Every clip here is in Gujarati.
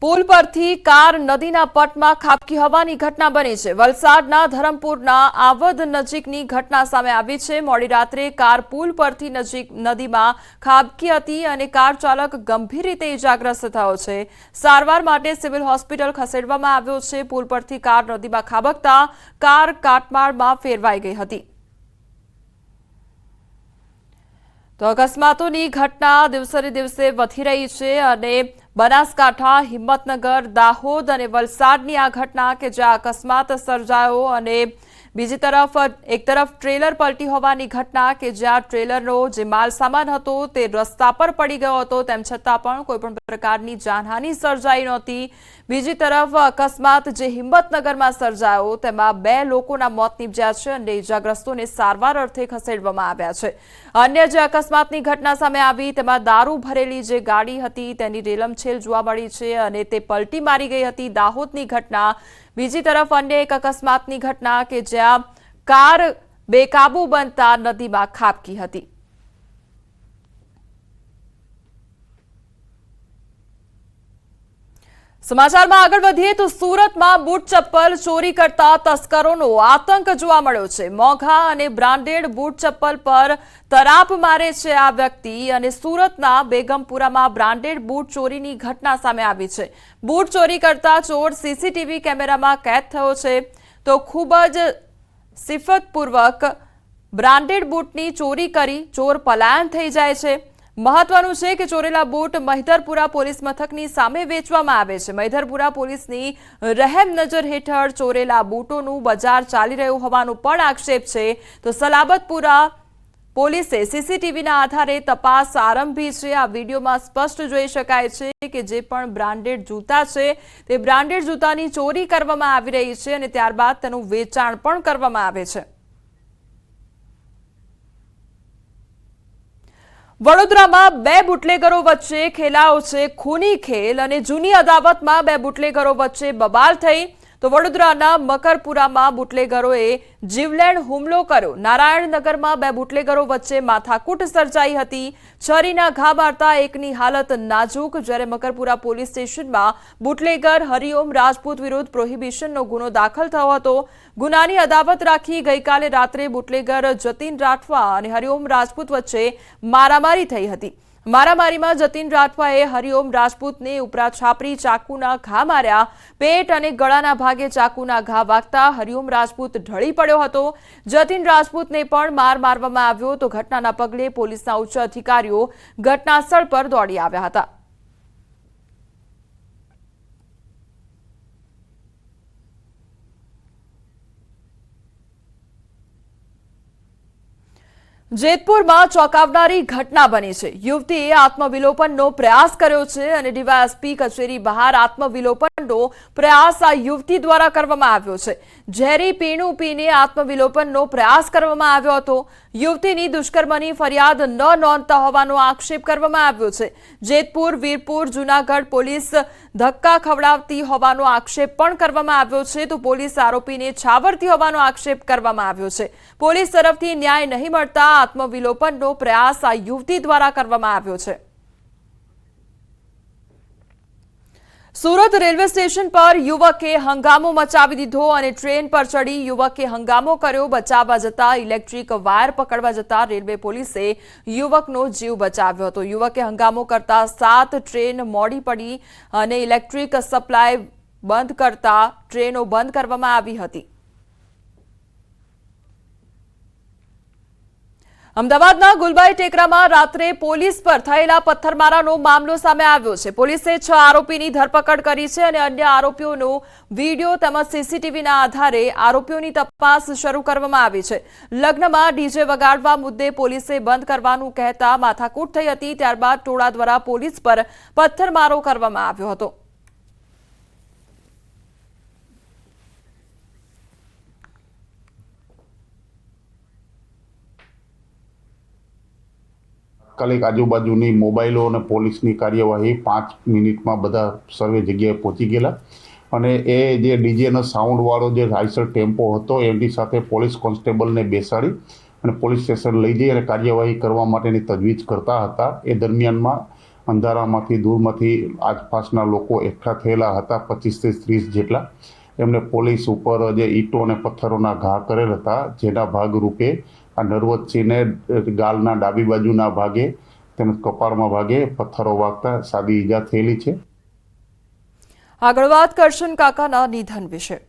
પુલ પરથી કાર નદીના પટમાં ખાબકી હોવાની ઘટના બની છે। વલસાડના ધરમપુરના આવદ નજીકની ઘટના સામે આવી છે। મોડી રાત્રે કાર પુલ પરથી નદીમાં ખાબકી હતી અને કાર ચાલક ગંભીર રીતે ઇજાગ્રસ્ત થયો છે। સારવાર માટે સિવિલ હોસ્પિટલ ખસેડવામાં આવ્યો છે। પુલ પરથી કાર નદીમાં ખાબકતા કાર કાટમાળમાં ફેરવાઈ ગઈ હતી। તો અકસ્માતોની ઘટના દિવસે દિવસે વધી રહી છે અને બનાસકાંઠા, હિંમતનગર, દાહોદ અને વલસાડની આ ઘટના કે જ્યાં અકસ્માત સર્જાયો અને બીજી તરફ એક તરફ ટ્રેલર પલટી હોવાની ઘટના કે જ્યાં ટ્રેલરનો જે માલ સામાન હતો તે રસ્તા પર પડી ગયો હતો, તેમ છતાં પણ કોઈપણ પ્રકારની જાનહાનિ સર્જાઈ નહોતી। બીજી તરફ અકસ્માત જે હિંમતનગરમાં સર્જાયો તેમાં 2 લોકોના મોત નીપજ્યા છે અને ઇજાગ્રસ્તોને સારવાર અર્થે ખસેડવામાં આવ્યા છે। અન્ય જે અકસ્માતની ઘટના સામે આવી તેમાં દારૂ ભરેલી જે ગાડી હતી તેની રેલમછેલ જોવા મળી છે અને તે પલટી મારી ગઈ હતી। દાહોદની ઘટના। બીજી તરફ અન્ય એક અકસ્માતની ઘટના કે જ્યાં કાર બેકાબુ બનતા નદીમાં ખાબકી હતી। સમાચારમાં આગળ વધીએ તો સુરતમાં બૂટ ચપ્પલ ચોરી કરતા તસ્કરોનો આતંક જોવા મળ્યો છે। મોંઘા અને બ્રાન્ડેડ બૂટ ચપ્પલ પર તરાપ મારે છે આ વ્યક્તિ અને સુરતના બેગમપુરામાં બ્રાન્ડેડ બૂટ ચોરીની ઘટના સામે આવી છે। બૂટ ચોરી કરતા ચોર સીસીટીવી કેમેરામાં કેદ થયો છે। તો ખૂબ જ સિફતપૂર્વક બ્રાન્ડેડ બૂટની ચોરી કરી ચોર પલાયન થઈ જાય છે। મહત્વનું છે કે ચોરેલા બૂટ મહિધરપુરા પોલીસ મથકની સામે વેચવામાં આવે છે। મહિધરપુરા પોલીસની રહેમ નજર હેઠળ ચોરેલા બૂટોનું બજાર ચાલી રહ્યું હોવાનો પણ આક્ષેપ છે। તો સલાબતપુરા પોલીસે સીસીટીવીના આધારે તપાસ આરંભી છે। આ વિડીયોમાં સ્પષ્ટ જોઈ શકાય છે કે જે પણ બ્રાન્ડેડ જૂતા છે તે બ્રાન્ડેડ જૂતાની ચોરી કરવામાં આવી રહી છે અને ત્યારબાદ તેનું વેચાણ પણ કરવામાં આવે છે। વડોદરામાં 2 બુટલેગરો વચ્ચે ખેલાયો છે ખૂની ખેલ અને જૂની અદાવતમાં 2 બુટલેગરો વચ્ચે બબાલ થઈ। તો વડોદરાના મકરપુરામાં બુટલેગરોએ જીવલેણ હુમલો કર્યો। નારાયણનગરમાં 2 બુટલેગરો વચ્ચે માથાકૂટ સર્જાઈ હતી। છરીના ઘા મારતા એકની હાલત નાજુક, જ્યારે મકરપુરા પોલીસ સ્ટેશનમાં બુટલેગર હરિઓમ રાજપૂત વિરુદ્ધ પ્રોહિબિશનનો ગુનો દાખલ થયો હતો। ગુનાની અદાવત રાખી ગઈકાલે રાત્રે બુટલેગર જતીન રાઠવા અને હરિઓમ રાજપૂત વચ્ચે મારામારી થઈ હતી। મારામારીમાં જતીન રાઠવાએ હરિઓમ રાજપૂતને ઉપરા છાપરી ચાકુના ઘા માર્યા। પેટ અને ગળાના ભાગે ચાકુના ઘા વાગતા હરિઓમ રાજપૂત ઢળી પડ્યો હતો। જતીન રાજપૂતને પણ મારવામાં આવ્યો। તો ઘટનાના પગલે પોલીસના ઉચ્ચ અધિકારીઓ ઘટનાસ્થળ પર દોડી આવ્યા હતા। જેતપુરમાં ચોંકાવનારી ઘટના બની છે। યુવતીએ આત્મવિલોપનનો પ્રયાસ કર્યો છે અને ડીવાયએસપી કચેરી બહાર આત્મવિલોપનનો પ્રયાસ આ યુવતી દ્વારા કરવામાં આવ્યો છે। ઝેરી પીણું પીને આત્મવિલોપનનો પ્રયાસ કરવામાં આવ્યો હતો। યુવતીની દુષ્કર્મની ફરિયાદ ન નોંધતા હોવાનો આક્ષેપ કરવામાં આવ્યો છે। જેતપુર, વીરપુર, જૂનાગઢ પોલીસ ધક્કા ખવડાવતી હોવાનો આક્ષેપ પણ કરવામાં આવ્યો છે। તો પોલીસ આરોપીને છાવરતી હોવાનો આક્ષેપ કરવામાં આવ્યો છે। પોલીસ તરફથી ન્યાય નહીં મળતા આત્મવિલોપનનો પ્રયાસ આ યુવતી દ્વારા કરવામાં આવ્યો છે। સુરત રેલવે સ્ટેશન પર યુવકે હંગામો મચાવી દીધો અને ટ્રેન પર ચડી યુવકે હંગામો કર્યો। બચાવવા જતા ઇલેક્ટ્રિક વાયર પકડવા જતા રેલવે પોલીસે યુવકનો જીવ બચાવ્યો હતો। યુવકે હંગામો કરતા 7 ટ્રેન મોડી પડી અને ઇલેક્ટ્રિક સપ્લાય બંધ કરતા ટ્રેનો બંધ કરવામાં આવી હતી। અમદાવાદના ગુલબાઈ ટેકરામાં રાત્રે પોલીસ પર થયેલા પથ્થરમારાનો મામલો સામે આવ્યો છે। પોલીસે 6 આરોપીની ધરપકડ કરી છે અને અન્ય આરોપીઓનો વિડીયો તેમજ સીસીટીવીના આધારે આરોપીઓની તપાસ શરૂ કરવામાં આવી છે। લગ્નમાં ડીજે વગાડવા મુદ્દે પોલીસે બંધ કરવાનું કહેતા માથાકૂટ થઈ હતી। ત્યારબાદ ટોળા દ્વારા પોલીસ પર પથ્થરમારો કરવામાં આવ્યો હતો। તાત્કાલિક આજુબાજુની મોબાઈલો અને પોલીસની કાર્યવાહી 5 મિનિટમાં બધા સર્વે જગ્યાએ પહોંચી ગયેલા અને એ જે ડીજેનો સાઉન્ડવાળો જે રાઇસર ટેમ્પો હતો એની સાથે પોલીસ કોન્સ્ટેબલને બેસાડી અને પોલીસ સ્ટેશન લઈ જઈ અને કાર્યવાહી કરવા માટેની તજવીજ કરતા હતા। એ દરમિયાનમાં અંધારામાંથી દૂરમાંથી આસપાસના લોકો એકઠા થયેલા હતા, 25 થી 30 જેટલા. એમને પોલીસ ઉપર જે ઈંટો અને પથ્થરોના ઘા કરેલ હતા, જેના ભાગરૂપે આ નરવતસિંહને ગાલના ડાબી બાજુના ભાગે તેમજ કપાળમાં ભાગે પથ્થરો વાગતા સાદી ઈજા થયેલી છે. આગળ વાત કરશન કાકાના નિધન વિશે.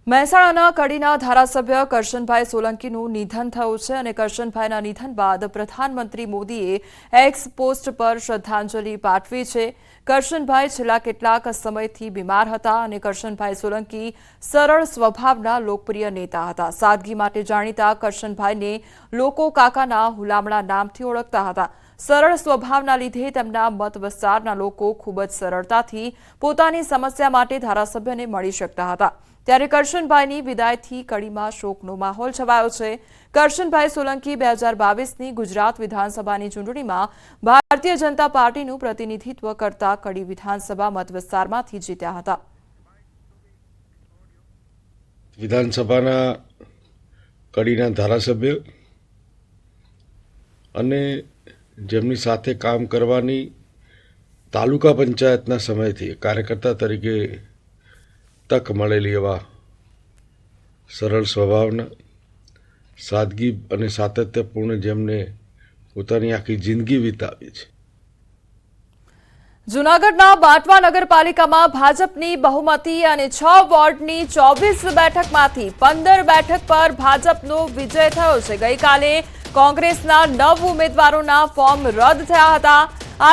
મહેસાણાના કડીના ધારાસભ્ય કરશનભાઈ સોલંકીનું નિધન થયું છે અને કરશનભાઈના નિધન બાદ પ્રધાનમંત્રી મોદીએ એક્સ પોસ્ટ પર શ્રદ્ધાંજલિ પાઠવી છે. કરશનભાઈ છેલ્લા કેટલાક સમયથી બીમાર હતા અને કરશનભાઈ સોલંકી સરળ સ્વભાવના લોકપ્રિય નેતા હતા. સાદગી માટે જાણીતા કરશનભાઈને લોકો કાકાના હુલામણા નામથી ઓળખતા હતા. સરળ સ્વભાવના લીધે તેમના મત વિસ્તારના લોકો ખૂબ જ સરળતાથી પોતાની સમસ્યા માટે ધારાસભ્યને મળી શકતા હતા. ત્યારે કરશનભાઈની વિદાયથી કડીમાં શોકનો માહોલ છવાયો છે. કરશનભાઈ સોલંકી 2022ની ગુજરાત વિધાનસભાની ચૂંટણીમાં ભારતીય જનતા પાર્ટીનું પ્રતિનિધિત્વ કરતા કડી વિધાનસભા મતવિસ્તારમાંથી જીત્યા હતા. વિધાનસભાના કડીના ધારાસભ્ય અને જેમની સાથે કામ કરવાની તાલુકા પંચાયતના સમયથી કાર્યકર્તા તરીકે તક મળેલી એવા સરળ સ્વભાવના, સાદગી અને સાતત્યપૂર્ણ જેમને પોતાની આખી જિંદગી વિતાવી છે. જૂનાગઢના બાંટવા નગરપાલિકામાં ભાજપની બહુમતી અને 6 વોર્ડની 24 બેઠકમાંથી 15 બેઠક પર ભાજપનો વિજય થયો છે. ગઈકાલે કોંગ્રેસના 9 ઉમેદવારોના ફોર્મ રદ થયા હતા.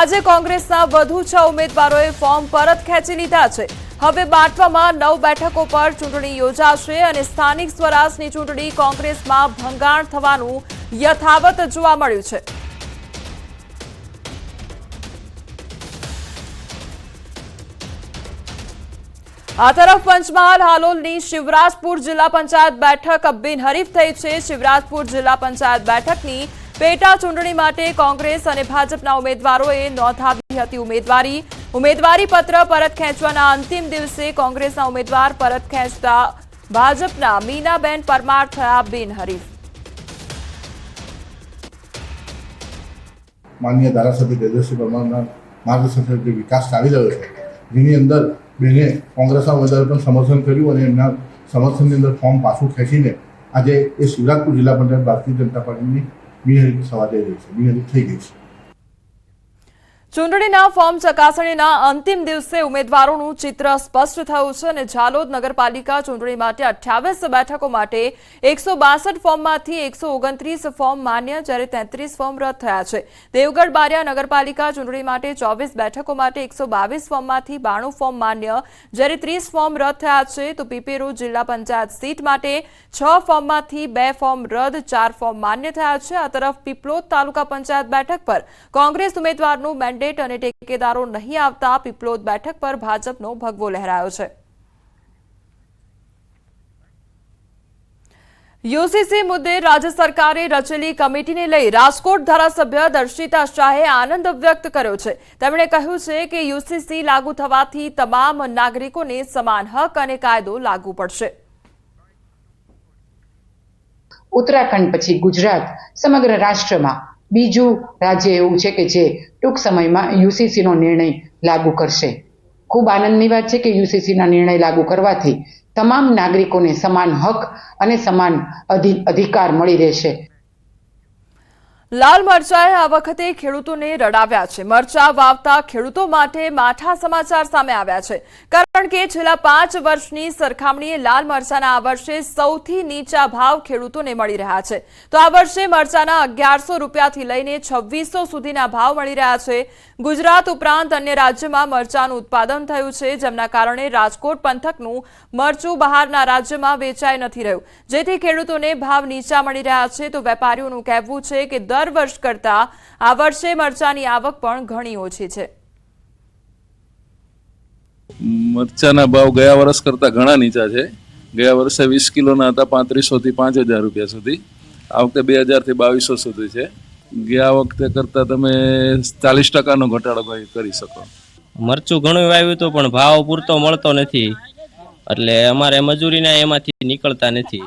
આજે કોંગ્રેસના વધુ 6 ઉમેદવારોએ ફોર્મ પરત ખેંચી લીધા છે. હવે બાંટવામાં 9 બેઠકો પર ચૂંટણી યોજાશે અને સ્થાનિક સ્વરાજની ચૂંટણી કોંગ્રેસમાં ભંગાણ થવાનું યથાવત જોવા મળ્યું છે. આ તરફ પંચમહાલ હાલોલની શિવરાજપુર જિલ્લા પંચાયત બેઠક બિનહરીફ થઈ છે. શિવરાજપુર જિલ્લા પંચાયત બેઠકની પેટા ચૂંટણી માટે કોંગ્રેસ અને ભાજપના ઉમેદવારોએ નોંધાવી હતી ઉમેદવારી પત્ર પરત ખેંચવાના અંતિમ દિવસે કોંગ્રેસના ઉમેદવાર પરત ખેંચતા ભાજપના મીનાબેન પરમાર થયા બિનહરીફ. માનનીય ધારાસભ્ય તેજસ્વી પરમારના માર્ગદર્શન હેઠળ વિકાસ ચાલી રહ્યો છે, જેની અંદર બેને કોંગ્રેસના ઉમેદવારે પણ સમર્થન કર્યું અને એમના સમર્થનની અંદર ફોર્મ પાછું ખેંચીને આજે એ શિવરાજપુર જિલ્લા પંચાયત ભારતીય જનતા પાર્ટીની બિનહરીફ થવા જઈ રહી છે, બિનહરીફ થઈ ગઈ છે. ચૂંટણીના ફોર્મ ચકાસણીના અંતિમ દિવસે ઉમેદવારોનું ચિત્ર સ્પષ્ટ થયું છે અને ઝાલોદ નગરપાલિકા ચૂંટણી માટે 28 બેઠકો માટે 162 ફોર્મમાંથી 129 ફોર્મ માન્ય, જ્યારે 33 ફોર્મ રદ થયા છે. દેવગઢ બારિયા નગરપાલિકા ચૂંટણી માટે 24 બેઠકો માટે 122 ફોર્મમાંથી 92 ફોર્મ માન્ય, જ્યારે 30 ફોર્મ રદ થયા છે. તો પીપેરો જિલ્લા પંચાયત સીટ માટે 6 ફોર્મમાંથી 2 ફોર્મ રદ, 4 ફોર્મ માન્ય થયા છે. આ તરફ પીપલોદ તાલુકા પંચાયત બેઠક પર કોંગ્રેસ ઉમેદવારનું મેન્ડેટ અને ટેકેદારો નહીં આવતા પીપલોદ બેઠક પર ભાજપનો ભગવો લહેરાયો છે. યુસીસી મુદ્દે રાજ્ય સરકારે રચેલી કમિટીને લઈ રાજકોટ ધારાસભ્ય દર્શિતા શાહે આનંદ વ્યક્ત કર્યો છે. તેમણે કહ્યું છે કે યુસીસી લાગુ થવાથી તમામ નાગરિકોને સમાન હક અને કાયદો લાગુ પડશે. ઉત્તરાખંડ પછી ગુજરાત સમગ્ર રાષ્ટ્રમાં બીજું રાજ્ય એવું છે કે જે ટૂંક સમયમાં યુસીસીનો નિર્ણય લાગુ કરશે. ખૂબ આનંદની વાત છે કે યુસીસીના નિર્ણય લાગુ કરવાથી તમામ નાગરિકોને સમાન હક અને સમાન અધિકાર મળી રહેશે. લાલ મરચાએ આ વખતે ખેડૂતોને રડાવ્યા છે. મરચા વાવતા ખેડૂતો માટે માઠા સમાચાર સામે આવ્યા છે, કારણ કે છેલ્લા 5 વર્ષની સરખામણીએ લાલ મરચાના આ વર્ષે સૌથી નીચા ભાવ ખેડૂતોને મળી રહ્યા છે. તો આ વર્ષે મરચાના 1100 રૂપિયાથી લઈને 2600 સુધીના ભાવ મળી રહ્યા છે. ગુજરાત ઉપરાંત અન્ય રાજ્યમાં મરચાનું ઉત્પાદન થયું છે, જેમના કારણે રાજકોટ પંથકનું મરચું બહારના રાજ્યમાં વેચાઈ નથી રહ્યું, જેથી ખેડૂતોને ભાવ નીચા મળી રહ્યા છે. તો વેપારીઓનું કહેવું છે કે દર વર્ષ કરતા આ વર્ષે મરચાની આવક પણ ઘણી ઓછી છે. મરચાના ભાવ ગયા વર્ષ કરતા ઘણા નીચા છે. ગયા વર્ષે 20 કિલોના હતા 3500 થી 5000 રૂપિયા સુધી. આ વખતે 2000 થી 2200 સુધી છે. ગયા વખતે કરતા તમે 40% ઘટાડો કરી શકો. મરચું ઘણું વાવ્યું હતું પણ ભાવ પૂરતો મળતો નથી એટલે અમારે મજૂરીના એમાંથી નીકળતા નથી,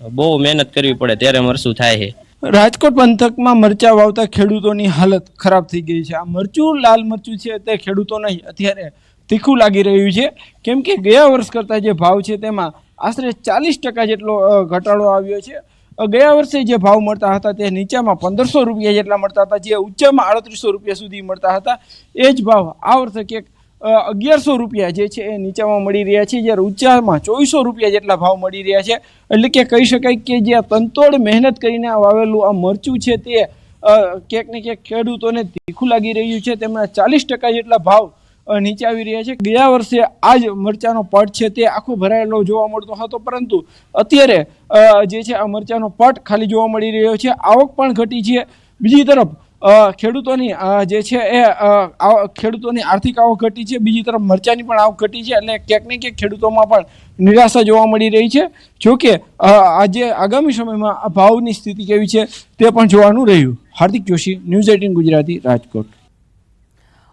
બહુ મહેનત કરવી પડે ત્યારે મરચું થાય છે. રાજકોટ પંથકમાં મરચા વાવતા ખેડૂતોની હાલત ખરાબ થઈ ગઈ છે. આ મરચું લાલ મરચું છે તે ખેડૂતોને અત્યારે તીખું લાગી રહ્યું છે, કેમ કે ગયા વર્ષ કરતાં જે ભાવ છે તેમાં આશરે 40% જેટલો ઘટાડો આવ્યો છે. ગયા વર્ષે જે ભાવ મળતા હતા તે નીચામાં 1500 રૂપિયા જેટલા મળતા હતા, જે ઉચ્ચમાં 3800 રૂપિયા સુધી મળતા હતા. એ જ ભાવ આ વર્ષે ક્યાંક 1100 રૂપિયા જે છે એ નીચામાં મળી રહ્યા છે, જ્યારે ઊંચામાં 2400 રૂપિયા જેટલા ભાવ મળી રહ્યા છે. એટલે કે કહી શકાય કે જે તનતોડ મહેનત કરીને વાવેલું આ મરચું છે તે ક્યાંક ને ક્યાંક ખેડૂતોને તીખું લાગી રહ્યું છે. તેમના 40% જેટલા ભાવ નીચે આવી રહ્યા છે. ગયા વર્ષે આ જ મરચાનો પટ છે તે આખો ભરાયેલો જોવા મળતો હતો, પરંતુ અત્યારે જે છે આ મરચાનો પટ ખાલી જોવા મળી રહ્યો છે. આવક પણ ઘટી છે. બીજી તરફ ખેડૂતોની જે છે એ ખેડૂતોની આર્થિક આવક ઘટી છે, બીજી તરફ મરચાની પણ આવક ઘટી છે. એટલે ક્યાંક ને ક્યાંક ખેડૂતોમાં પણ નિરાશા જોવા મળી રહી છે. જોકે આજે આગામી સમયમાં આ ભાવની સ્થિતિ કેવી છે તે પણ જોવાનું રહ્યું. હાર્દિક જોશી, ન્યૂઝ 18 ગુજરાતી, રાજકોટ.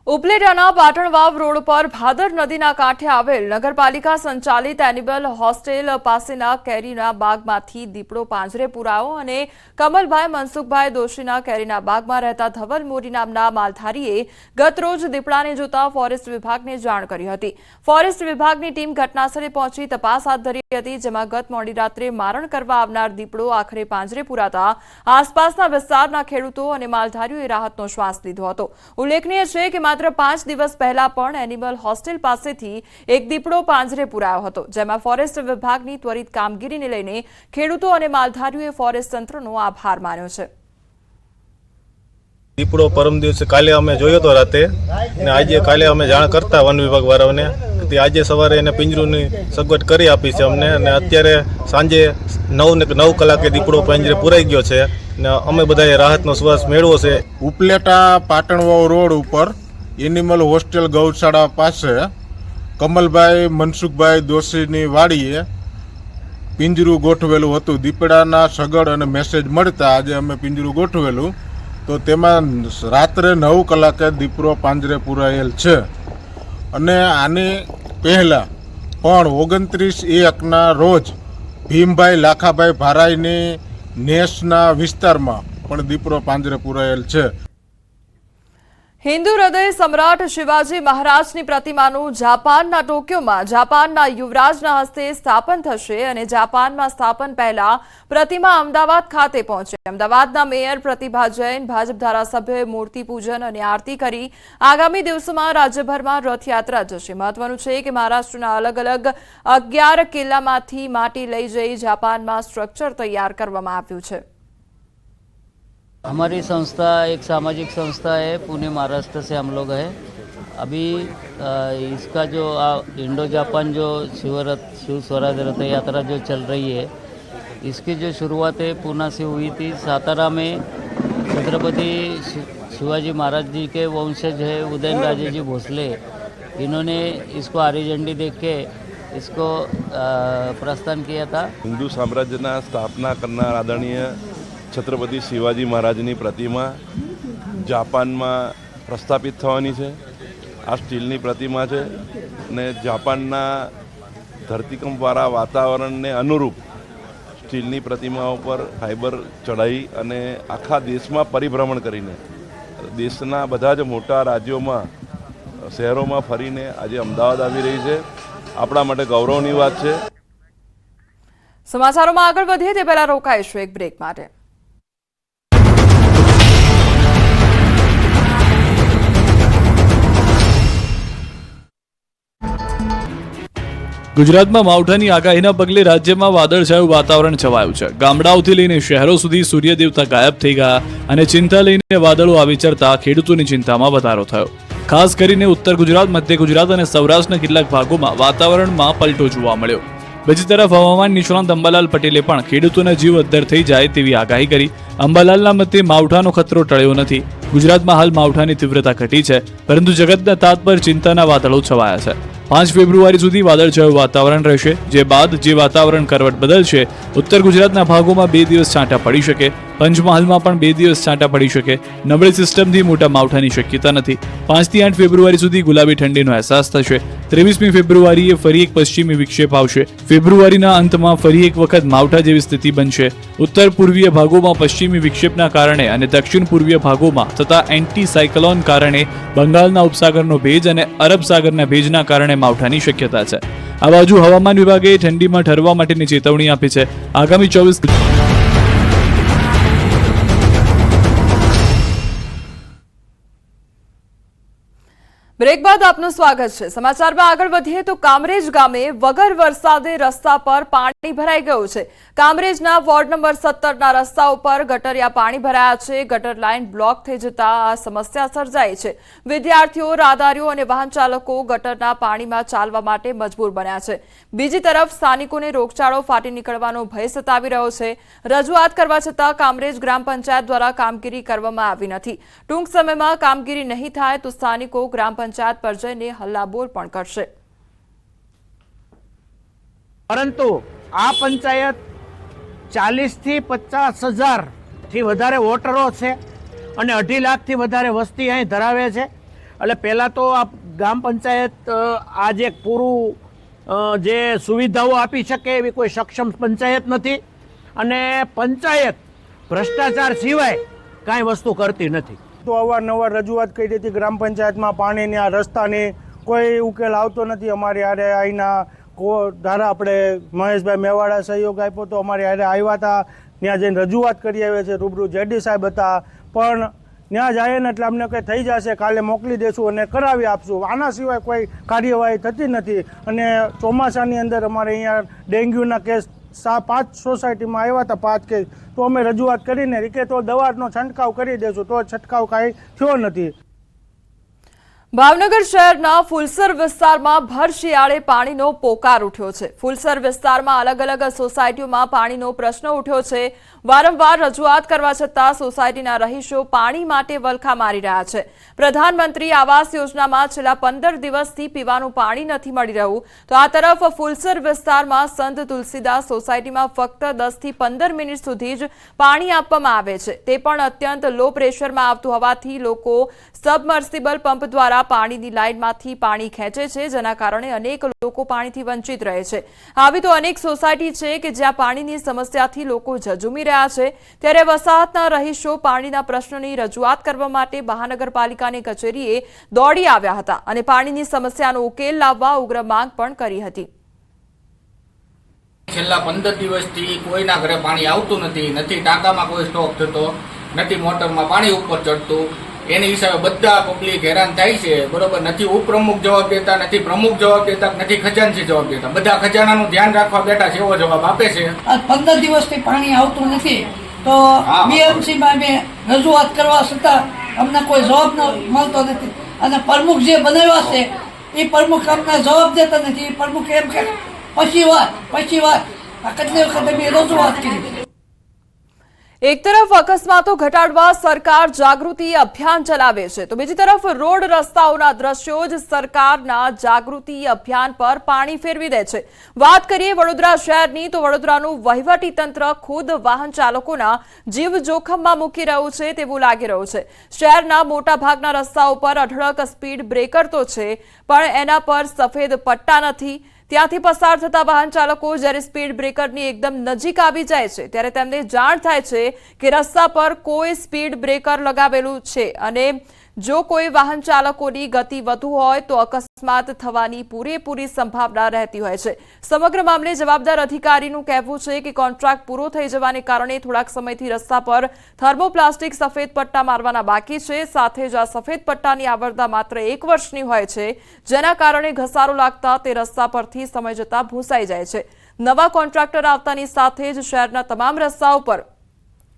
ઉપલેટાના પાટણ વાવ રોડ પર ભાદર નદીના કાંઠે આવેલ નગરપાલિકા સંચાલિત એનિમલ હોસ્ટેલ પાસેના કેરીના બાગમાંથી દીપડો પાંજરે પુરાયો અને કમલભાઈ મનસુખભાઈ દોશીના કેરીના બાગમાં રહેતા ધવલ મોરી નામના માલધારીએ ગતરોજ દીપડાને જોતા ફોરેસ્ટ વિભાગને જાણ કરી હતી. ફોરેસ્ટ વિભાગની ટીમ ઘટનાસ્થળે પહોંચી તપાસ હાથ ધરી હતી, જેમાં ગત મોડી રાત્રે મારણ કરવા આવનાર દીપડો આખરે પાંજરે પુરાતા આસપાસના વિસ્તારના ખેડૂતો અને માલધારીઓએ રાહતનો શ્વાસ લીધો હતો. ઉલ્લેખનીય છે કે માત્ર 5 દિવસ પહેલા પણ એનિમલ હોસ્ટેલ પાસેથી એક દીપડો પાંજરે પુરાયો હતો, જેમાં ફોરેસ્ટ વિભાગની ત્વરિત કામગીરીને લઈને ખેડૂતો અને માલધારીઓએ ફોરેસ્ટ તંત્રનો આભાર માન્યો છે. દીપડો પરમ દિવસે કાલે અમે જોયો હતો રાતે, ને આજે કાલે અમે જાણ કરતા વન વિભાગ વાળાઓને, આજે સવારે એને પિંજરુની સગવડ કરી આપી છે અમને, અને અત્યારે સાંજે 9 કલાકે દીપડો પાંજરે પુરાઈ ગયો છે ને અમે બધાએ રાહતનો શ્વાસ મેળવ્યો છે. ઉપલેટા પાટણવાવ રોડ ઉપર એનિમલ હોસ્ટેલ ગૌશાળા પાસે કમલભાઈ મનસુખભાઈ દોશીની વાડીએ પિંજરું ગોઠવેલું હતું. દીપડાના સગડ અને મેસેજ મળતા આજે અમે પિંજરું ગોઠવેલું, તો તેમાં રાત્રે 9 કલાકે દીપડો પાંજરે પુરાયેલ છે. અને આની પહેલાં પણ 29/1ના રોજ ભીમભાઈ લાખાભાઈ ભારાઈની નેસના વિસ્તારમાં પણ દીપડો પાંજરે પુરાયેલ છે. હિન્દુ હૃદય સમ્રાટ શિવાજી મહારાજની પ્રતિમાનું જાપાનના ટોક્યોમાં જાપાનના યુવરાજના હસ્તે સ્થાપન થશે અને જાપાનમાં સ્થાપન પહેલા પ્રતિમા અમદાવાદ ખાતે પહોંચે. અમદાવાદના મેયર પ્રતિભા જૈન, ભાજપ ધારાસભ્યોએ મૂર્તિ પૂજન અને આરતી કરી. આગામી દિવસોમાં રાજ્યભરમાં રથયાત્રા જશે. મહત્વનું છે કે મહારાષ્ટ્રના અલગ અલગ 11 કિલ્લામાંથી માટી લઈ જઈ જાપાનમાં સ્ટ્રક્ચર તૈયાર કરવામાં આવ્યું છે. हमारी संस्था एक सामाजिक संस्था है, पुणे महाराष्ट्र से हम लोग हैं. अभी इसका जो इंडो जापान जो शिव स्वराज रथ यात्रा जो चल रही है, इसकी जो शुरुआत है पूना से हुई थी. सातारा में छत्रपति शिवाजी महाराज जी के वंशज है उदयन राजे जी भोसले, इन्होंने इसको हरी झंडी देख के इसको प्रस्थान किया था. हिंदू साम्राज्यना स्थापना करनार आदरणीय छत्रपति शिवाजी महाराजनी प्रतिमा जापाનમાં પ્રસ્થાપિત થવાની છે. આ સ્ટીલની પ્રતિમા છે અને જાપાનના ધરતીકંપવાળા વાતાવરણને અનુરૂપ સ્ટીલની પ્રતિમાઓ પર ફાઇબર ચડાવી અને આખા દેશમાં પરિભ્રમણ કરીને દેશના બધા જ મોટા રાજ્યોમાં શહેરોમાં ફરીને આજે અમદાવાદ આવી રહી છે. આપણા માટે ગૌરવની વાત છે. સમાચારોમાં આગળ વધીએ તે પહેલા રોકાઈશું એક બ્રેક માટે. ગુજરાતમાં માવઠાની આગાહીના પગલે રાજ્યમાં વાદળછાયું વાતાવરણ છવાયું છે. ગામડાઓથી લઈને શહેરો સુધી સૂર્ય દેવતા ગાયબ થઈ ગયા અને ચિંતા લઈને વાદળો આવી ચડતા ખેડૂતોની ચિંતામાં વધારો થયો. ખાસ કરીને ઉત્તર ગુજરાત, મધ્ય ગુજરાત અને સૌરાષ્ટ્રના કેટલાક ભાગોમાં વાતાવરણમાં પલટો જોવા મળ્યો. બીજી તરફ હવામાન નિષ્ણાંત અંબાલાલ પટેલે પણ ખેડૂતોના જીવ અદ્ધર થઈ જાય તેવી આગાહી કરી. અંબાલાલના મતે માવઠાનો ખતરો ટળ્યો નથી. ગુજરાતમાં હાલ માવઠાની તીવ્રતા ઘટી છે, પરંતુ જગતના તાત પર ચિંતાના વાદળો છવાયા છે. 5 ફેબ્રુઆરી સુધી વાદળછાયું વાતાવરણ રહેશે, જે બાદ જે વાતાવરણ કરવટ બદલશે. ઉત્તર ગુજરાતના ભાગોમાં 2 દિવસ છાંટા પડી શકે. પંચમહાલમાં પણ 2 દિવસ છાંટા પડી શકે. નબળી સિસ્ટમથી મોટા માવઠાની શક્યતા નથી. 5 થી 8 ફેબ્રુઆરી સુધી ગુલાબી ઠંડીનો અહેસાસ થશે. 23મી ફેબ્રુઆરીએ ફરી એક પશ્ચિમી વિક્ષેપ આવશે. ફેબ્રુઆરીના અંતમાં ફરી એક વખત માવઠા જેવી સ્થિતિ બનશે. ઉત્તર પૂર્વીય ભાગોમાં પશ્ચિમી વિક્ષેપના કારણે અને દક્ષિણ પૂર્વીય ભાગોમાં થતા એન્ટી સાયક્લોન કારણે બંગાળના ઉપસાગરનો ભેજ અને અરબ સાગરના ભેજના કારણે માવઠાની શક્યતા છે. આ બાજુ હવામાન વિભાગે ઠંડીમાં ઠરવા માટેની ચેતવણી આપી છે. આગામી 24 બ્રેક બાદ આપનું સ્વાગત છે. સમાચારમાં આગળ વધીએ તો કામરેજ ગામે વગર વરસાદે રસ્તા પર પાણી ભરાઈ ગયું છે. કામરેજના વોર્ડ નંબર 17ના રસ્તા ઉપર ગટરિયા પાણી ભરાયા છે. ગટર લાઇન બ્લોક થઈ જતા આ સમસ્યા સર્જાઈ છે. વિદ્યાર્થીઓ, રાહદારીઓ અને વાહન ચાલકો ગટરના પાણીમાં ચાલવા માટે મજબૂર બન્યા છે. બીજી તરફ સ્થાનિકોને રોગચાળો ફાટી નીકળવાનો ભય સતાવી રહ્યો છે. રજૂઆત કરવા છતાં કામરેજ ગ્રામ પંચાયત દ્વારા કામગીરી કરવામાં આવી નથી. ટૂંક સમયમાં કામગીરી નહીં થાય તો સ્થાનિકો ગ્રામ પંચાયત પર જઈને હલ્લાબોલ પણ કરશે. પરંતુ આ પંચાયત 40 થી 50 હજાર થી વધારે વોટરો છે અને 2.5 લાખથી વધારે વસ્તી અહીં ધરાવે છે. એટલે પહેલાં તો આ ગ્રામ પંચાયત આજે પૂરું જે સુવિધાઓ આપી શકે એવી કોઈ સક્ષમ પંચાયત નથી અને પંચાયત ભ્રષ્ટાચાર સિવાય કાંઈ વસ્તુ કરતી નથી. તો અવારનવાર રજૂઆત કરી હતી ગ્રામ પંચાયતમાં પાણીની આ રસ્તાની કોઈ ઉકેલ આવતો નથી. અમારી હારે અહીંના ધારા આપણે મહેશભાઈ મેવાડા સહયોગ આપ્યો તો અમારી હારે આવ્યા હતા. ત્યાં જઈને રજૂઆત કરી આવ્યા છે. રૂબરૂ જેડી સાહેબ હતા પણ ત્યાં જાય ને એટલે અમને કંઈ થઈ જશે, કાલે મોકલી દેશું અને કરાવી આપશું. આના સિવાય કોઈ કાર્યવાહી થતી નથી. અને ચોમાસાની અંદર અમારે અહીંયા ડેન્ગ્યુના કેસ 5 સોસાયટીમાં આવ્યા હતા, 5 કેસ. તો અમે રજૂઆત કરીને કે તો દવાનો છંટકાવ કરી દેશું, તો છંટકાવ કાંઈ થયો નથી. ભાવનગર શહેરના ફુલસર વિસ્તારમાં ભર શિયાળે પાણીનો પોકાર ઉઠ્યો છે. ફુલસર વિસ્તારમાં અલગ અલગ સોસાયટીઓમાં પાણીનો પ્રશ્ન ઉઠ્યો છે. વારંવાર રજૂઆત કરવા છતાં સોસાયટીના રહીશો પાણી માટે વલખા મારી રહ્યા છે. પ્રધાનમંત્રી આવાસ યોજનામાં છેલ્લા 15 દિવસથી પીવાનું પાણી નથી મળી રહ્યું. તો આ તરફ ફુલસર વિસ્તારમાં સંત તુલસીદાસ સોસાયટીમાં ફક્ત 10 થી 15 મિનિટ સુધી જ પાણી આપવામાં આવે છે. તે પણ અત્યંત લો પ્રેશરમાં આવતું હોવાથી લોકો સબમર્સિબલ પંપ દ્વારા પાણીની લાઇનમાંથી પાણી ખેંચે છે, જેના કારણે અનેક લોકો પાણીથી વંચિત રહે છે. આવી તો અનેક સોસાયટી છે કે જ્યાં પાણીની સમસ્યાથી લોકો ઝઝૂમી રહ્યા છે. ત્યારે વસાહતના રહીશો પાણીના પ્રશ્નની રજૂઆત કરવા માટે મહાનગરપાલિકાની કચેરીએ દોડી આવ્યા હતા અને પાણીની સમસ્યાનો ઉકેલ લાવવા ઉગ્ર માંગ પણ કરી હતી. છેલ્લા 15 દિવસથી કોઈના ઘરે પાણી આવતું નથી ટાંકામાં કોઈ સ્ટોક થતો નથી, મોટરમાં પાણી ઉપર ચડતું. એની હિસાબે બધા પબ્લિક હેરાન થાય છે. બરોબર, નથી ઉપપ્રમુખ જવાબ દેતા, નથી પ્રમુખ જવાબ દેતા, નથી ખજાનચી જવાબ દેતા. બધા ખજાનાનું ધ્યાન રાખવા બેઠા છે એવો જવાબ આપે છે. 15 દિવસથી પાણી આવતું નથી તો બીએમસીમાં અમે રજૂઆત કરવા છતાં અમને કોઈ જવાબ મળતો નથી. અને પ્રમુખ જે બનાવ્યા છે એ પ્રમુખ અમને જવાબ દેતા નથી. એ પ્રમુખ એમ કે પછી વાત આ કેટલી વખત અમે રજૂઆત કરી. એક તરફ અકસ્માતો ઘટાડવા સરકાર જાગૃતિ અભિયાન ચલાવે છે તો બીજી તરફ રોડ રસ્તાઓના દ્રશ્યો જ સરકારના જાગૃતિ અભિયાન પર પાણી ફેરવી દે છે. વાત કરીએ વડોદરા શહેરની તો વડોદરાનું વહીવટી તંત્ર ખુદ વાહન ચાલકોના જીવ જોખમમાં મૂકી રહ્યું છે તેવું લાગી રહ્યું છે. શહેરના મોટા ભાગના રસ્તાઓ પર અઢળક સ્પીડ બ્રેકર તો છે પણ એના પર સફેદ પટ્ટા નથી. ત્યાંથી પસાર થતા વાહન ચાલકો જ્યારે સ્પીડ બ્રેકરની એકદમ નજીક આવી જાય છે ત્યારે તેમને જાણ થાય છે કે રસ્તા પર કોઈ સ્પીડ બ્રેકર લગાવેલું છે અને જો કોઈ વાહન ચાલકોની ગતિ વધુ હોય તો અકસ્માત થવાની પૂરેપૂરી સંભાવના રહેતી હોય છે. સમગ્ર મામલે જવાબદાર અધિકારીનું કહેવું છે કે કોન્ટ્રાક્ટ પૂરો થઈ જવાને કારણે થોડાક સમયથી રસ્તા પર થર્મોપ્લાસ્ટિક સફેદ પટ્ટા મારવાના બાકી છે. સાથે જ આ સફેદ પટ્ટાની આવરદા માત્ર 1 વર્ષની હોય છે, જેના કારણે ઘસારો લાગતા તે રસ્તા પરથી સમય જતા ભૂસાઈ જાય છે. નવા કોન્ટ્રાક્ટર આવતાની સાથે જ શહેરના તમામ રસ્તાઓ પર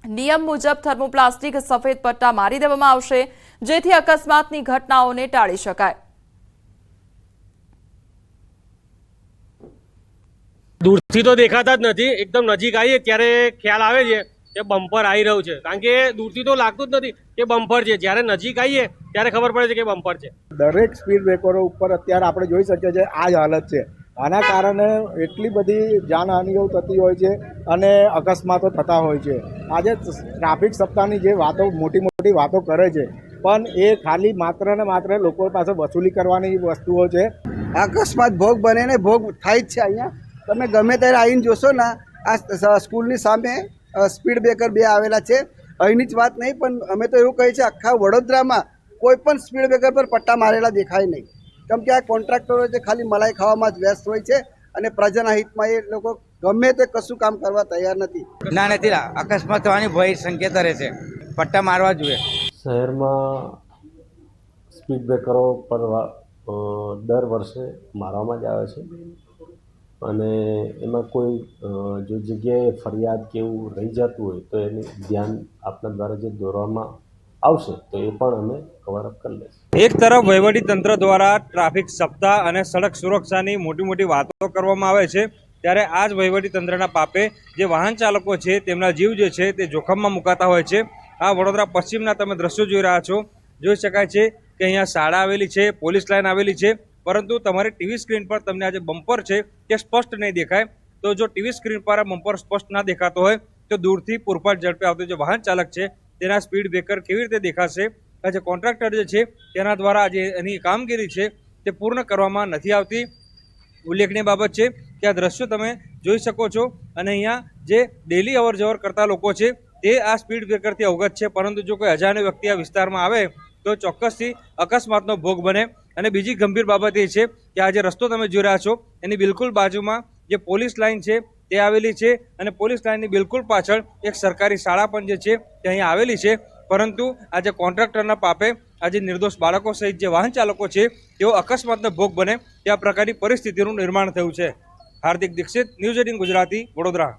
નિયમ મુજબ થર્મોપ્લાસ્ટિક સફેદ પટ્ટા મારી દેવામાં આવશે, જેથી અકસ્માતની ઘટનાઓને ટાળી શકાય. દૂરથી તો દેખાતા જ નથી, એકદમ નજીક આવીએ ત્યારે ખ્યાલ આવે છે કે બમ્પર આવી રહ્યું છે. કારણ કે દૂરથી તો લાગતું જ નથી કે બમ્પર છે, જ્યારે નજીક આવીએ ત્યારે ખબર પડે છે કે બમ્પર છે. દરેક સ્પીડ બ્રેકરો ઉપર અત્યારે આપણે જોઈ શકીએ છીએ આ જ હાલત છે. આના કારણે એટલી બધી જાનહાનિઓ થતી હોય છે અને અકસ્માતો થતા હોય છે. આજે ટ્રાફિક સપ્તાહની જે વાતો મોટી મોટી વાતો કરે છે પણ એ ખાલી માત્ર ને માત્ર લોકો પાસે વસૂલી કરવાની વસ્તુઓ છે. અકસ્માત ભોગ બને ને ભોગ થાય જ છે. અહીંયા તમે ગમે ત્યારે આવીને જોશો ને, આ સ્કૂલની સામે સ્પીડ બ્રેકર 2 આવેલા છે. અહીંની જ વાત નહીં પણ અમે તો એવું કહીએ છીએ આખા વડોદરામાં કોઈ પણ સ્પીડ બ્રેકર પર પટ્ટા મારેલા દેખાય નહીં. કેમ કે આ કોન્ટ્રાક્ટરો છે ખાલી મલાઈ ખાવામાં જ વ્યસ્ત હોય છે અને પ્રજાના હિતમાં એ લોકો ગમે તે કશું કામ કરવા તૈયાર નથી. ના નથી, અકસ્માત થવાની ભય સંકેત રહે છે. પટ્ટા મારવા જોઈએ. શહેરમાં સ્પીડ બ્રેકરો પર દર વર્ષે મારવામાં જ આવે છે અને એમાં કોઈ જો જગ્યાએ ફરિયાદ કે એવું રહી જતું હોય તો એનું ધ્યાન આપણા દ્વારા જે દોરવામાં આવશે તો એ પણ અમે કવર અપ કરી લઈશું. એક તરફ વહીવટી તંત્ર દ્વારા ટ્રાફિક સપ્તાહ અને સડક સુરક્ષાની મોટી મોટી વાતો કરવામાં આવે છે, ત્યારે આ જ વહીવટી તંત્રના પાપે જે વાહન ચાલકો છે તેમના જીવ જે છે તે જોખમમાં મુકાતા હોય છે. આ વડોદરા પશ્ચિમના તમે દ્રશ્યો જોઈ રહ્યા છો. જોઈ શકાય છે કે અહીંયા શાળા આવેલી છે, પોલીસ લાઇન આવેલી છે, પરંતુ તમારી ટીવી સ્ક્રીન પર તમને આ જે બમ્પર છે તે સ્પષ્ટ નહીં દેખાય. તો જો ટીવી સ્ક્રીન પર આ બમ્પર સ્પષ્ટ ના દેખાતો હોય તો દૂરથી પૂરપાટ ઝડપે આવતો જે વાહન ચાલક છે તેના સ્પીડ બ્રેકર કેવી રીતે દેખાશે? આ જે કોન્ટ્રાક્ટર જે છે તેના દ્વારા જે એની કામગીરી છે તે પૂર્ણ કરવામાં નથી આવતી. ઉલ્લેખનીય બાબત છે કે આ દ્રશ્યો તમે જોઈ શકો છો અને અહીંયા જે ડેલી અવર જવર કરતા લોકો છે તે આ સ્પીડ બ્રેકરથી અવગત છે, પરંતુ જો કોઈ અજાણ્યો વ્યક્તિ આ વિસ્તારમાં આવે તો ચોક્કસથી અકસ્માતનો ભોગ બને. અને બીજી ગંભીર બાબત એ છે કે આ જે રસ્તો તમે જોઈ રહ્યા છો એની બિલકુલ બાજુમાં જે પોલીસ લાઇન છે તે આવેલી છે અને પોલીસ લાઇનની બિલકુલ પાછળ એક સરકારી શાળા પણ જે છે તે અહીંયા આવેલી છે. પરંતુ આ જે કોન્ટ્રાક્ટરના પાપે આજે નિર્દોષ બાળકો સહિત જે વાહન ચાલકો છે તેઓ અકસ્માતનો ભોગ બને તે આ પ્રકારની પરિસ્થિતિનું નિર્માણ થયું છે. હાર્દિક દીક્ષિત, ન્યૂઝ 18 ગુજરાતી, વડોદરા.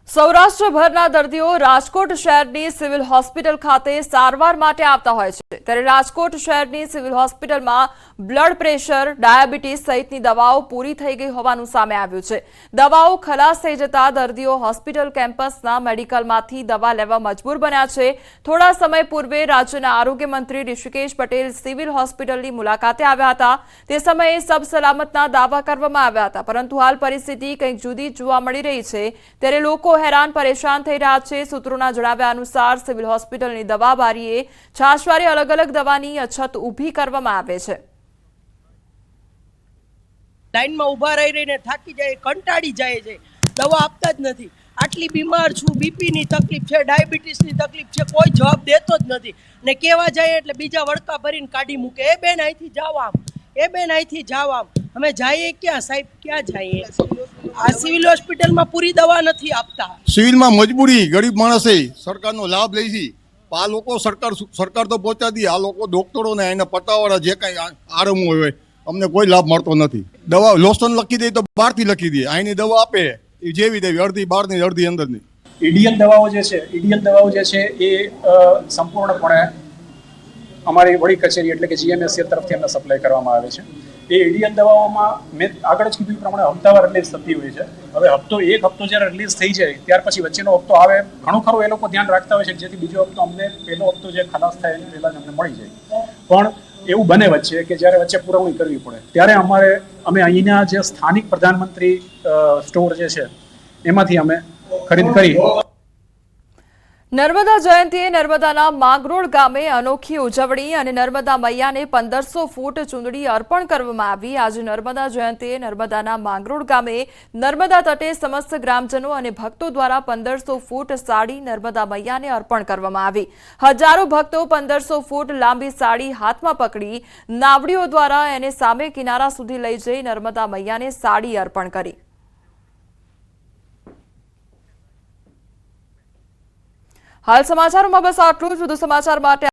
સૌરાષ્ટ્રભરના દર્દીઓ રાજકોટ શહેરની સિવિલ હોસ્પિટલ ખાતે સારવાર માટે આવતા હોય છે, ત્યારે રાજકોટ શહેરની સિવિલ હોસ્પિટલમાં બ્લડ પ્રેશર, ડાયાબિટીસ સહિતની દવાઓ પૂરી થઈ ગઈ હોવાનું સામે આવ્યું છે. દવાઓ ખલાસ થઈ જતા દર્દીઓ હોસ્પિટલ કેમ્પસના મેડિકલમાંથી દવા લેવા મજબૂર બન્યા છે. થોડા સમય પૂર્વે રાજ્યના આરોગ્ય મંત્રી ઋષિકેશ પટેલ સિવિલ હોસ્પિટલની મુલાકાતે આવ્યા હતા. તે સમયે સબ સલામતના દાવા કરવામાં આવ્યા હતા, પરંતુ હાલ પરિસ્થિતિ કંઈક જુદી જોવા મળી રહી છે. ત્યારે લોકો હેરાન પરેશાન થઈ રહ્યા છે. સૂત્રોના જણાવ્યા અનુસાર સિવિલ હોસ્પિટલની દવા બારીએ છાશવારે અલગ અલગ દવાની અછત ઊભી કરવામાં આવે છે. લાઈનમાં ઊભા રહીને થાકી જાય, કંટાળી જાય છે, દવા આપતા જ નથી. આટલી બીમાર છું, બીપીની તકલીફ છે, ડાયાબિટીસની તકલીફ છે, કોઈ જવાબ દેતો જ નથી. ને કહેવા જાય એટલે બીજા વળકા ભરીને કાઢી મૂકે, એ બેન અહીંથી જાઓ આમ, એ બેન અહીંથી જાઓ આમ. અમે જઈએ ક્યાં સાહેબ, ક્યાં જઈએ? આ સિવિલ હોસ્પિટલમાં પૂરી દવા નથી આપતા. સિવિલમાં મજબૂરી, ગરીબ માણસે સરકારનો લાભ લે છે. આ લોકો સરકાર તો પહોંચાડી દે, આ લોકો ડોક્ટરોને એને પટ્ટાવાળા જે કાંઈ આરામ હોય અમને કોઈ લાભ મળતો નથી. દવા લોશન લખી દે તો બહારથી લખી દે, અહીંની દવા આપે એ જેવી દેવી, અડધી બહારની અડધી અંદરની. ઈડીએન દવાઓ જે છે એ સંપૂર્ણપણે અમારી વડી કચેરી એટલે કે જીએમએસસી તરફથી અમને સપ્લાય કરવામાં આવે છે. એ ઈડીએન દવાઓમાં મેં આગળ જ કીધું પ્રમાણે હપ્તાવાર રિલીઝ થતી હોય છે. હવે એક હપ્તો જ્યારે રિલીઝ થઈ જાય ત્યાર પછી વચ્ચેનો હપ્તો આવે, ઘણું ખરું એ લોકો ધ્યાન રાખતા હોય છે જેથી બીજો હપ્તો અમને પહેલો હપ્તો જે ખલાસ થાય એની પહેલાં જ અમને મળી જાય. પણ એવું બને વચ્ચે કે જ્યારે વચ્ચે પુરવણી કરવી પડે ત્યારે અમે અહીંના જે સ્થાનિક પ્રધાનમંત્રી સ્ટોર જે છે એમાંથી અમે ખરીદ કરી. નર્મદા જયંતિએ નર્મદાના માંગરોળ ગામે અનોખી ઉજવણી અને નર્મદા મૈયાને 1500 ફૂટ ચૂંદડી અર્પણ કરવામાં આવી. આજે નર્મદા જયંતિએ નર્મદાના માંગરોળ ગામે નર્મદા તટે સમસ્ત ગ્રામજનો અને ભક્તો દ્વારા 1500 ફૂટ સાડી નર્મદા મૈયાને અર્પણ કરવામાં આવી. હજારો ભક્તો 1500 ફૂટ લાંબી સાડી હાથમાં પકડી નાવડીઓ દ્વારા એને સામે કિનારા સુધી લઈ જઈ નર્મદા મૈયાને સાડી અર્પણ કરી. હાલ સમાચારોમાં બસ આટલું જ. વધુ સમાચાર માટે